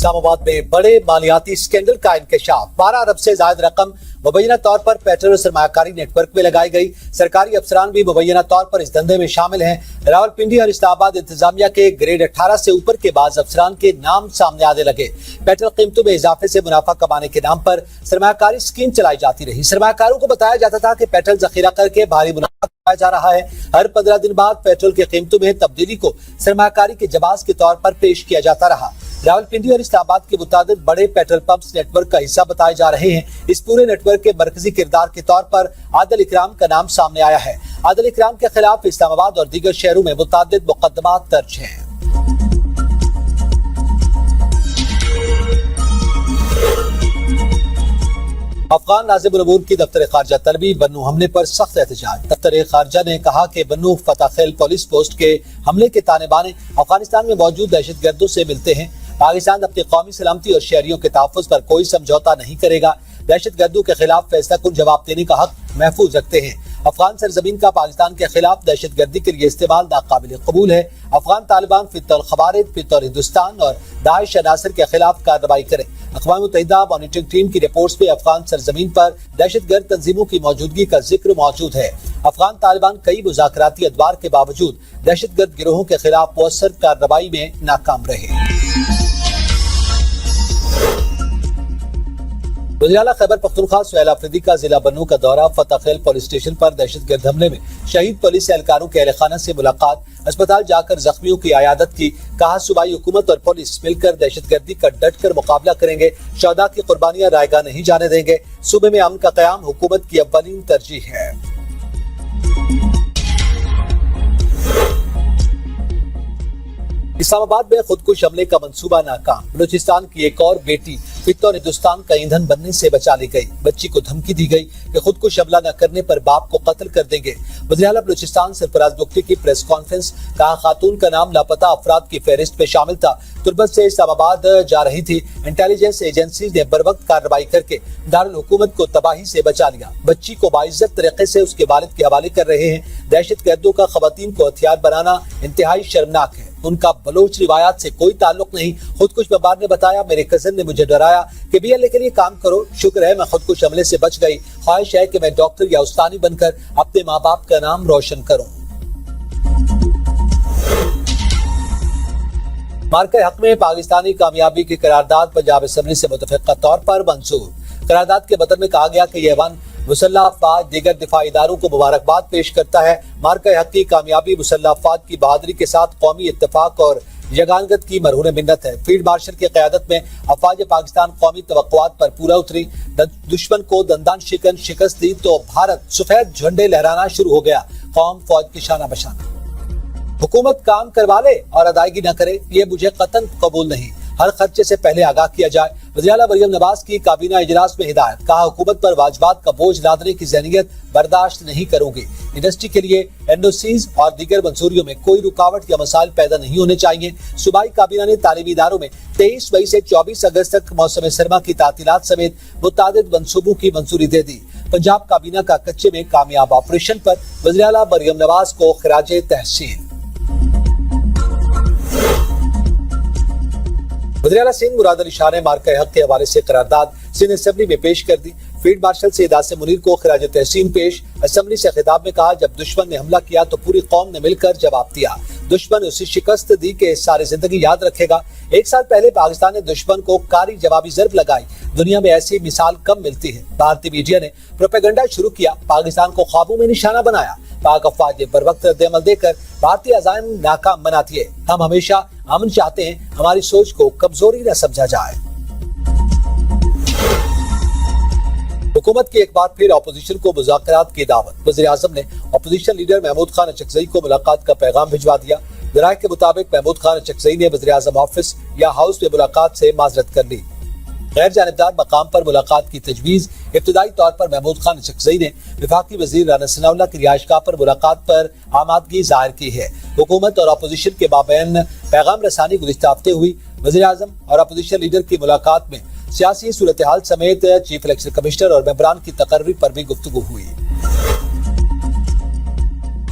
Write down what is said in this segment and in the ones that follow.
इस्लामाबाद में बड़े मालियाती स्कैंडल का इंकशाफ। 12 अरब से ज्यादा रकम मुबैना तौर पर पेट्रोल सरमायाकारी नेटवर्क में लगाई गई। सरकारी अफसरान भी मुबैना तौर पर इस धंधे में शामिल हैं। रावलपिंडी और इस्लामाबाद इंतजामिया के ग्रेड 18 से ऊपर के बाद अफसरान के नाम सामने आने लगे। पेट्रोल कीमतों में इजाफे से मुनाफा कमाने के नाम पर सरमायाकारी स्कीम चलाई जाती रही। सरमायाकारों को बताया जाता था कि पेट्रोल जखीरा करके भारी मुनाफा कमाया जा रहा है। हर 15 दिन बाद पेट्रोल की कीमतों में तब्दीली को सरमायाकारी के जवाब के तौर पर पेश किया जाता रहा। रावलपिंडी और इस्लामाबाद के मुताबिक बड़े पेट्रोल पंप्स नेटवर्क का हिस्सा बताए जा रहे हैं। इस पूरे नेटवर्क के मरकजी किरदार के तौर पर आदिल इकराम का नाम सामने आया है। आदिल इकराम के खिलाफ इस्लामाबाद और दीगर शहरों में मुतअद्दिद मुकदमात दर्ज हैं। अफगान नाज़िम उल अमूर की दफ्तर खारजा तलबी बन्नू हमले पर सख्त एहतजाज। दफ्तर खारजा ने कहा कि बन्नू फतह खेल पुलिस पोस्ट के हमले के ताने बाने अफगानिस्तान में मौजूद दहशतगर्दों से मिलते हैं। पाकिस्तान अपनी कौमी सलामती और शहरियों के तहफ़्फ़ुज़ पर कोई समझौता नहीं करेगा। दहशतगर्दों के खिलाफ फैसला कुन जवाब देने का हक महफूज रखते हैं। अफगान सरजमीन का पाकिस्तान के खिलाफ दहशतगर्दी के लिए इस्तेमाल नाकाबिल कबूल है। अफगान तालिबान फितौर खवारिज, फितौर हिंदुस्तान और दाइश अनासर के खिलाफ कार्रवाई करें। अक़वाम मुत्तहिदा मॉनिटरिंग टीम की रिपोर्ट्स में अफगान सरजमीन पर दहशतगर्द तंजीमों की मौजूदगी का जिक्र मौजूद है। अफगान तालिबान कई मुज़ाकराती अदवार के बावजूद दहशतगर्द गिरोहों के खिलाफ मुअस्सर कार्रवाई में नाकाम रहे। वज़ीर-ए-आला खैबर पख्तूनख्वा सुहेल अफरीदी का जिला बन्नू का दौरा। फतह खेल पुलिस स्टेशन पर दहशतगर्द हमले में शहीद पुलिस एहलकारों के अहल खाना से मुलाकात। अस्पताल जाकर जख्मियों की आयादत की। कहा सूबाई हुकूमत और पुलिस मिलकर दहशतगर्दी का डट कर मुकाबला करेंगे। शहदा की कुर्बानियां रायगा नहीं जाने देंगे। सूबे में अमन का क़याम हुकूमत की अव्वलीन तरजीह है। इस्लामाबाद में खुदकुश हमले का मंसूबा नाकाम। बलूचिस्तान की एक और बेटी फितौर हिंदुस्तान का ईंधन बनने से बचा ली गई। बच्ची को धमकी दी गई कि खुदकुश हमला न करने पर बाप को कत्ल कर देंगे। वज़ीर-ए-आला बलूचिस्तान सरफराज बुख्ती की प्रेस कॉन्फ्रेंस। कहा खातून का नाम लापता अफराद की फहरिस्त में शामिल था। तुर्बत से इस्लामाबाद जा रही थी। इंटेलिजेंस एजेंसी ने बरवक्त कार्रवाई करके दारुल हुकूमत को तबाही से बचा लिया। बच्ची को बाइज्जत तरीके से उसके वालिद के हवाले कर रहे हैं। दहशतगर्दों का खवातीन को हथियार बनाना इंतहाई शर्मनाक है। उनका बलोच रिवायात से कोई ताल्लुक नहीं। खुदकुश बमबार ने बताया, मेरे कजन ने मुझे डराया कि बीएलए के लिए काम करो। शुक्र है मैं खुदकुश हमले से बच गई। ख्वाहिश है कि मैं डॉक्टर या उस्तानी बनकर अपने माँ बाप का नाम रोशन करूं। मार्का हक में पाकिस्तानी कामयाबी की करारदाद पंजाब असेंबली से मुतफ़िक़ा तौर पर मंजूर। करारदाद के बदल में कहा गया कि यह ऐवान मुसल्लह अफवाज दीगर दिफाई इदारों को मुबारकबाद पेश करता है। मार्का हक की कामयाबी मुसल्लह अफवाज की बहादुरी के साथ कौमी इत्तेफाक और यगानगत की मरहून मिन्नत है। फील्ड मार्शल की क़यादत में अफवाज पाकिस्तान कौमी तवक्कुआत पर पूरा उतरी। दुश्मन को दंदान शिकन शिकस्त दी तो भारत सफेद झंडे लहराना शुरू हो गया। कौम फौज की शाना बशाना। हुकूमत काम करवा ले और अदायगी न करे, ये मुझे कतन कबूल नहीं। हर खर्चे से पहले आगाह किया जाए। वज़ीर-ए-आला मरियम नवाज की काबीना इजलास में हिदायत। कहा हुकूमत पर वाजिबात का बोझ लादने की ज़हनियत बर्दाश्त नहीं करूंगी। इंडस्ट्री के लिए एनओसीज और दीगर मंजूरियों में कोई रुकावट या मसाइल पैदा नहीं होने चाहिए। सूबाई काबीना ने तालीमी इदारों में 23 मई से 24 अगस्त तक मौसम सरमा की तातीलात समेत मुतादिद मंसूबों की मंजूरी दे दी। पंजाब काबीना का कच्चे में कामयाब ऑपरेशन पर वज़ीर-ए-आला मरियम नवाज को खिराज तहसीन। वज़ीर-ए-आला सिंध मुराद अली शाह ने मार्का हक के हवाले से करारदाद सिंध असेंबली में पेश कर दी। फील्ड मार्शल सैयद आसिम मुनीर को खिराज तहसीन पेश। असेंबली से खिताब में कहा, जब दुश्मन ने हमला किया तो पूरी कौम ने मिलकर जवाब दिया। दुश्मन उसी शिकस्त दी के सारी जिंदगी याद रखेगा। 1 साल पहले पाकिस्तान ने दुश्मन को कारी जवाबी जर्ब लगाई। दुनिया में ऐसी मिसाल कम मिलती है। भारतीय मीडिया ने प्रोपेगेंडा शुरू किया, पाकिस्तान को ख्वाबों में निशाना बनाया। पाक अफवाज ने बर वक्त रद्द-ए-अमल देकर भारतीय अज़ाइम नाकाम बना दिए। हम हमेशा अमन चाहते हैं, हमारी सोच को कमजोरी न समझा जाए। हुकूमत की एक बार फिर अपोजिशन को मुज़ाकरात की दावत। वज़ीर-ए-आज़म ने अपोजिशन लीडर महमूद खान अचकज़ई को मुलाकात का पैगाम भिजवा दिया। ज़राए के मुताबिक महमूद खान अचकज़ई ने वज़ीर-ए-आज़म ऑफिस या हाउस में मुलाकात से माजरत कर ली। गैर जानिबदार मकाम पर मुलाकात की तजवीज़। इब्तिदाई तौर पर महमूद खान अचकज़ई ने वफाकी वज़ीर राना सनाउल्लाह की रिहाइशगाह पर मुलाकात पर आमादगी जाहिर की है। हुकूमत और अपोजिशन के माबैन पैगाम रसानी गुज़िश्ता हफ्ते हुई। वज़ीर-ए-आज़म और अपोजिशन लीडर की मुलाकात में सियासी सूरत हाल समेत चीफ इलेक्शन कमिश्नर और मेंबरान की तकर्री पर भी गुफ्तगू हुई।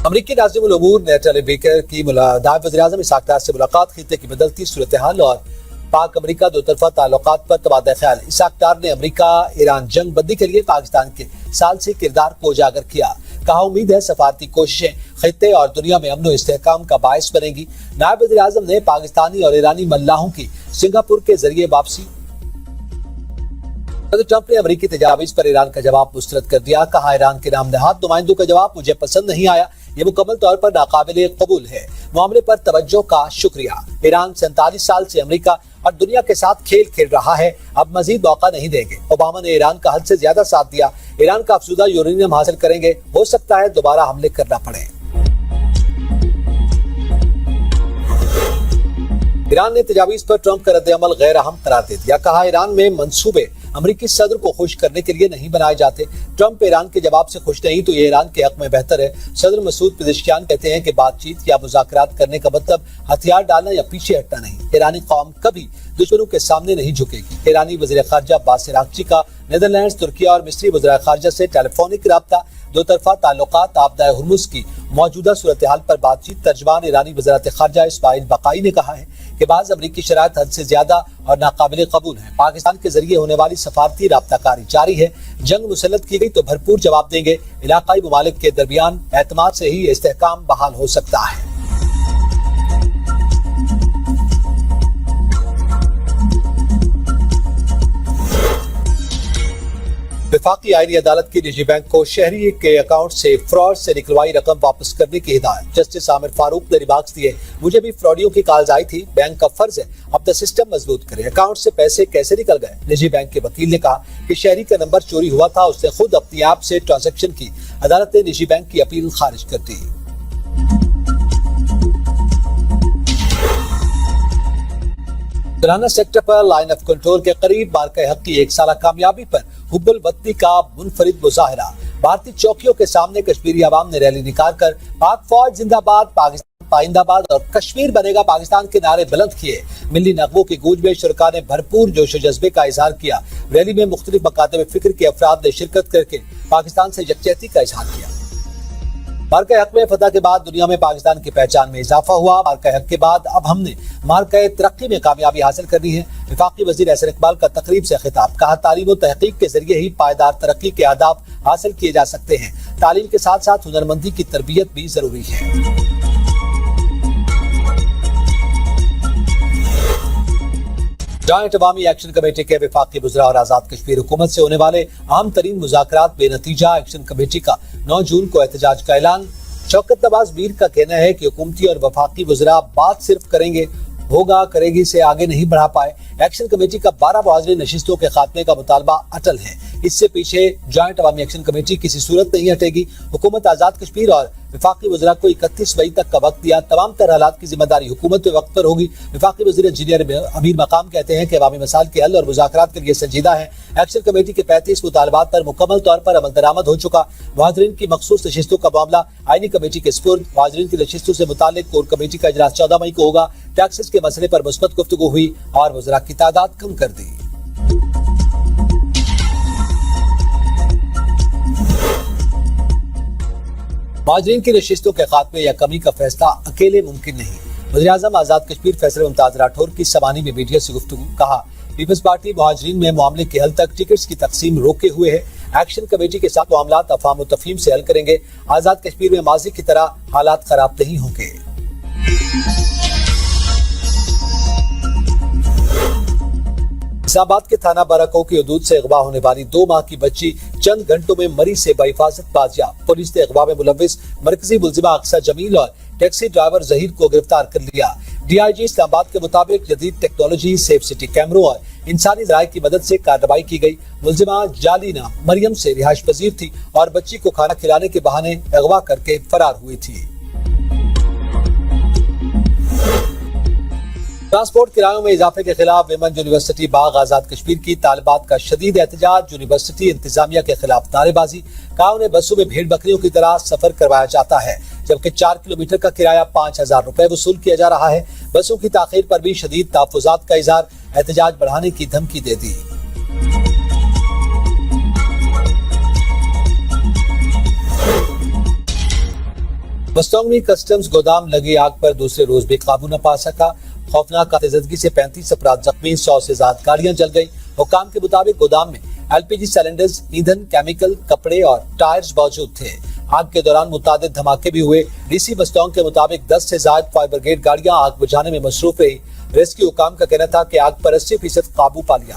अमरीकी नाज़िम उल अमूर नेटली बेकर की नायब वज़ीर-ए-आज़म इसहाक़ डार से मुलाकात। खित्ते की बदलती सूरत हाल और पाक अमेरिका दो तरफा ताल्लुकात पर तबादला ख्याल। इसाक डार ने अमेरिका ईरान जंग बंदी के लिए पाकिस्तान के सालसी किरदार को उजागर किया। कहा उम्मीद है सफारती कोशिशें खित्ते और दुनिया में अमन व इस्तेहकाम का बायस बनेगी। नायब वज़ीर आज़म ने पाकिस्तानी और ईरानी मल्लाहों की सिंगापुर के जरिए वापसी। सदर ट्रंप ने अमेरिकी तजावीज़ पर ईरान का जवाब मुस्तरद कर दिया। कहा ईरान के नाम नहाद नुमाइंदों का जवाब मुझे पसंद नहीं आया, ये मुकम्मल तौर पर नाकाबिले कबूल है। मामले पर तवज्जो का शुक्रिया। ईरान 47 साल से अमेरिका और दुनिया के साथ खेल खेल रहा है, अब मजीद मौका नहीं देंगे। ओबामा ने ईरान का हद से ज्यादा साथ दिया। ईरान का अफसूदा यूरेनियम हासिल करेंगे, हो सकता है दोबारा हमले करना पड़े। ईरान ने तजावीज़ पर ट्रंप का रद्द-ए-अमल गैर अहम करार दे दिया। कहा ईरान में मंसूबे अमेरिकी सदर को खुश करने के लिए नहीं बनाए जाते। ट्रंप ईरान के जवाब से खुश नहीं तो ये ईरान के हक में बेहतर है। सदर मसूद पेज़ेश्कियान कहते हैं कि बातचीत या मुज़ाकरात करने का मतलब हथियार डालना या पीछे हटना नहीं। ईरानी कौम कभी दुश्मनों के सामने नहीं झुकेगी। ईरानी वज़ीर ख़ारजा अब्बास अराग़ची का नीदरलैंड्स, तुर्किया और मिस्री वज़ीर ख़ारजा से टेलीफोनिक राब्ता। दो तरफा ताल्लुकात, आपदाए हुर्मुज़ की मौजूदा सूरत हाल पर बातचीत। तर्जमान ईरानी वज़ारत ख़ारजा इस्माइल बक़ाई ने कहा है कि बाज़ अमरीकी शराइत हद से ज्यादा और नाकाबिले कबूल है। पाकिस्तान के जरिए होने वाली सफारती राब्ताकारी जारी है। जंग मुसल्लत की गई तो भरपूर जवाब देंगे। इलाकाई ममालिक के दरमियान एतमाद से ही इस्तेहकाम बहाल हो सकता है। वफाकी आईनी अदालत की निजी बैंक को शहरी के अकाउंट से फ्रॉड से निकलवाई रकम वापस करने की हिदायत। जस्टिस आमिर फारूक ने रिमार्क्स दिए, मुझे भी फ्रॉडियों की कॉल्स आई थी, बैंक का फर्ज है अब द सिस्टम मजबूत करे। अकाउंट से पैसे कैसे निकल गए? निजी बैंक के वकील ने कहा कि शहरी का नंबर चोरी हुआ था, उसने खुद अपनी ऐप से ट्रांजैक्शन की। अदालत ने निजी बैंक की अपील खारिज कर दी। दुराना सेक्टर पर लाइन ऑफ कंट्रोल के करीब मार्का हक की 1 साला कामयाबी पर हुब्बुल वतनी का मुनफरिद मुजाहिरा। भारतीय चौकियों के सामने कश्मीरी आवाम ने रैली निकाल कर पाक फौज जिंदाबाद, पाकिस्तान पाइंदाबाद और कश्मीर बनेगा पाकिस्तान के नारे बुलंद किए। मिली नगमों की गूंज में शुरका ने भरपूर जोश जज्बे का इजहार किया। रैली में मुख्तलिफ मकातब फिक्र के अफराद ने शिरकत करके पाकिस्तान से यकजहती का इजहार किया। मार्का हक में फतह के बाद दुनिया में पाकिस्तान की पहचान में इजाफा हुआ। मार्का हक के बाद अब हमने मार्का तरक्की में कामयाबी हासिल करनी है। वफाकी वजीर एहसन इकबाल का तकरीब से खिताब। कहा तालीम व तहकीक के जरिए ही पायदार तरक्की के आदाब हासिल किए जा सकते हैं। तालीम के साथ साथ हुनरमंदी की तरबियत भी जरूरी है। जॉइंट अवामी एक्शन कमेटी के वफाकी वज़रा और आज़ाद कश्मीर हुकूमत से होने वाले अहम तरीन मुज़ाकरात बेनतीजा। एक्शन कमेटी का 9 जून को एहतजाज का ऐलान। शौकत नवाज मीर का कहना है कि हुकूमती और वफाकी वज़रा बात सिर्फ करेंगे, होगा करेगी से आगे नहीं बढ़ा पाए। एक्शन कमेटी का 12 मुआज़री नशिस्तों के खात्मे का मुतालबा अटल है। इससे पीछे जॉइंट अवामी एक्शन कमेटी किसी सूरत नहीं हटेगी। हुकूमत आज़ाद कश्मीर और वफाकी वज़रा को 31 मई तक का वक्त दिया। तमाम तर हालात की जिम्मेदारी हुकूमत पे वक्त पर होगी। वफाकी वज़ीर इंजीनियर अमीर मकाम कहते हैं कि अवामी मसाइल के हल और मुज़ाकरात के लिए संजीदा है। एक्शन कमेटी के 35 मुतालबात पर मुकम्मल तौर पर अमल दरामद हो चुका। मुहाजिरीन की मखसूस नशिस्तों का मामला आईनी कमेटी के स्पुर्द। मुहाजिरीन की नशिस्तों से मुताल्लिक कोर कमेटी का इजलास 14 मई को होगा। टैक्सेस के मसले पर मुस्बत गुफ्तगू हुई और वज़रा की तादाद कम कर दी। मुहाजिरीन की नशिस्तों के खात्मे या कमी का फैसला अकेले मुमकिन नहीं। वज़ीर-ए-आज़म आज़ाद कश्मीर फैसल मुमताज राठौर की समानी में मीडिया से गुफ्तगू। कहा पीपल्स पार्टी मुहाजिरीन में मामले के हल तक टिकट्स की तकसीम रोके हुए है। एक्शन कमेटी के साथ मामलात अफ़हाम व तफ़हीम से हल करेंगे। आज़ाद कश्मीर में माजी की तरह हालात खराब नहीं होंगे। इस्लामाबाद के थाना बाराको की हदूद से अगवा होने वाली 2 माह की बच्ची चंद घंटों में मरी से बहिफाजत बाजियाब। पुलिस ने अगवा में मुलव्विस मरकजी मुल्जिमा अक्सा जमील और टैक्सी ड्राइवर जहीर को गिरफ्तार कर लिया। DIG इस्लामाबाद के मुताबिक जदीद टेक्नोलॉजी, सेफ सिटी कैमरों और इंसानी ज़राए की मदद से कार्रवाई की गई। मुल्जिमा जालिना मरियम से रिहाइश पजीर थी और बच्ची को खाना खिलाने के बहाने अगवा करके फरार हुई थी। ट्रांसपोर्ट किरायों में इजाफे के खिलाफ विमेन यूनिवर्सिटी बाग आज़ाद कश्मीर की तालिबात का शदीद एहतजाज। यूनिवर्सिटी इंतजामिया के खिलाफ नारेबाजी। कहा उन्हें बसों में भेड़ बकरियों की तरह सफर करवाया जाता है, जबकि 4 किलोमीटर का किराया 5000 रुपए वसूल किया जा रहा है। बसों की ताखीर पर भी शदीद तहफ़्फ़ुज़ात का इज़हार। एहतजाज बढ़ाने की धमकी दे दी। मस्तौंगनी कस्टम्स गोदाम लगी आग पर दूसरे रोज भी काबू न पा सका। खौफनाक आतिशबाजी से 35 अफराद जख्मी, 100 से ज्यादा गाड़ियां जल गई। हुकाम के मुताबिक गोदाम में LPG सिलेंडर्स, ईंधन, केमिकल, कपड़े और टायर्स मौजूद थे। आग के दौरान मुतादिद धमाके भी हुए। डीसी मस्टोंग के मुताबिक 10 से ज्यादा फायर ब्रिगेड गाड़ियां आग बुझाने में मसरूफ रही। रेस्क्यू हुकाम का कहना था कि आग पर 80% काबू पा लिया।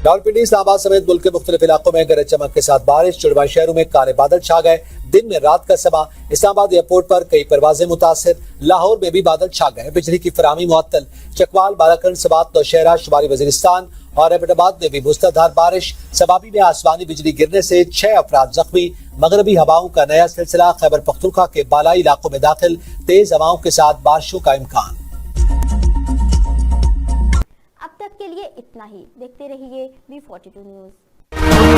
रावलपिंडी, इस्लामाबाद समेत मुल्क के मुख्तलिफ इलाकों में गरज चमक के साथ बारिश। जुड़वा शहरों में काले बादल छा गए। दिन में रात का समा। इस्लामाबाद एयरपोर्ट पर कई परवाजें मुतासिर। लाहौर में भी बादल छा गए। बिजली की फराहमी मुअत्तल। चकवाल, बालाकरण, सबात, नौशहरा, शुमारी वजीरिस्तान और एबटाबाद में भी मूसलाधार बारिश। सबाबी में आसमानी बिजली गिरने से 6 अफराद जख्मी। मगरबी हवाओं का नया सिलसिला। खैबर पख्तूनख्वा के बालाई इलाकों में दाखिल। तेज हवाओं के साथ बारिशों का इम्कान। अब तक के लिए इतना ही। देखते रहिए B42 न्यूज़।